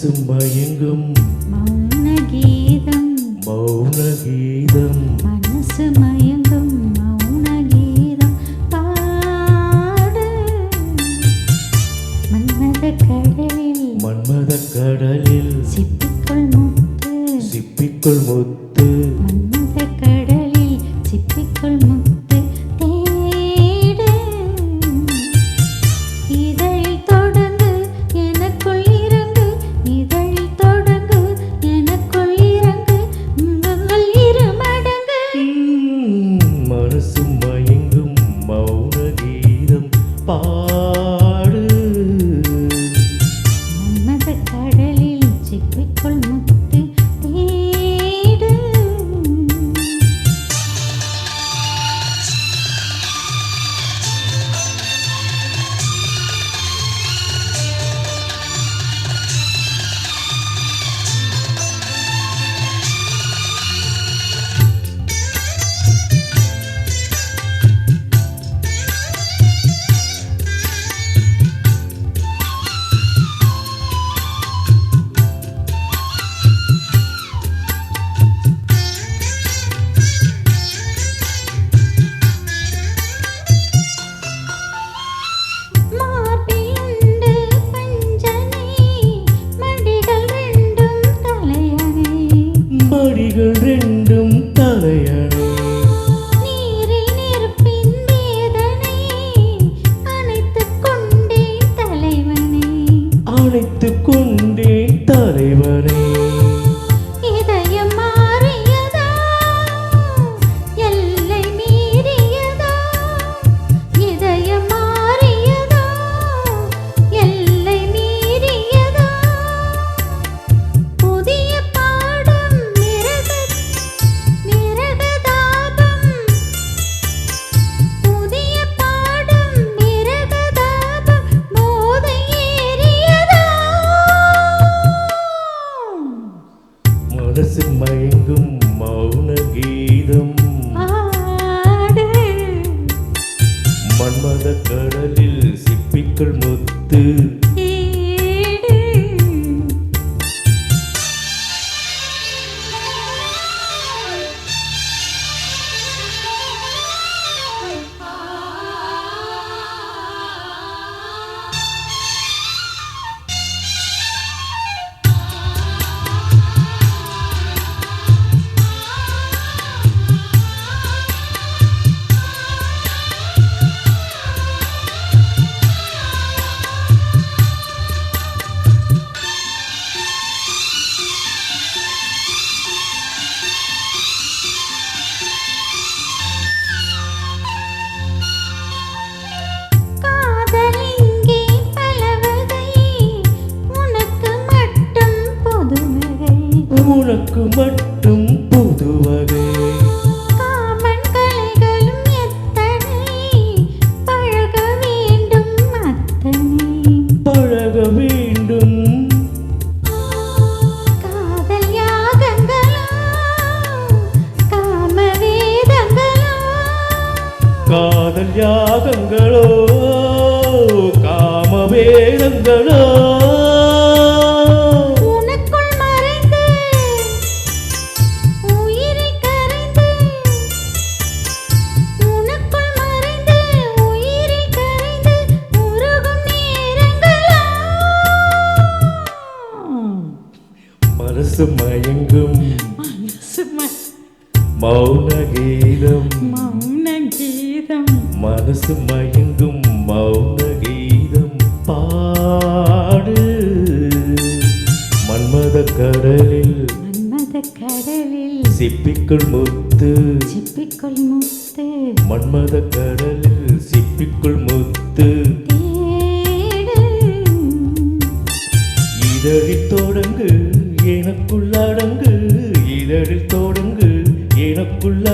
மனசு மயங்கும் மௌன கீதம் மௌன கீதம் மனசு மயங்கும் மௌன கீதம் பாடு மன்மத கடலில் சிப்பிக்குள் முத்து மன்மத கடலில் சிப்பிக்குள் முத்து தேடு இதழில் தொடங்கு எனக்குள் இறங்கு இதழில் தொடங்கு எனக்குள் இறங்கு உங்கள் இரு மடங்கு மனசு மயங்கும் மௌன கீதம் பாடு மன்மத கடலில் சிப்பிக்குள் முத்து தேடு மார்பிலுண்டு பஞ்சனை மடிகள் ரெண்டும் தலையணை மடிகள் ரெண்டும் தலையணை நீரில் நெருப்பின் வேதனை அணைத்துக் கொண்டேன் தலைவனை அணைத்துக் கொண்டேன் தலைவனை இதயம் மாறியதா எல்லை மீறியதா இதயம் மாறியதா எல்லை மீறியதா புதிய பாடம் மிரகதாபம் புதிய பாடம் மிரகதாபம் போதை ஏறியதா மனசு மயங்கும் மௌன கீதம் ஆடு மன்மத கடலில் சிப்பிக்குள் முத்து தேடு காதல் இங்கே பலவகை உனக்கு மட்டும் பொதுவகை உனக்கு மட்டும் புது வகை காமன் கலைகளும் எத்தனை பழக வேண்டும் அத்தனை பழக வேண்டும் காதல் யாகங்களா காம வேதங்களா காதல் யாகங்களோ காம வேதங்களோ உனக்குள் மறைந்து உயிரில் கரைந்து உனக்குள் மறைந்து உயிரில் கரைந்து உருகும் நேரங்களா மனசு மயங்கும் மனசு மௌன கீதம் மௌன கீதம் மனசு மயங்கும் மௌன கீதம் பாடு மன்மத கடலில் மன்மத கடலில் சிப்பிக்குள் முத்து சிப்பிக்குள் முத்து மன்மத கடலில் சிப்பிக்குள் முத்து தேடு இதழில் தொடங்கு எனக்குள் அடங்கு இதழில் தொடங்கு எனக்குள்ள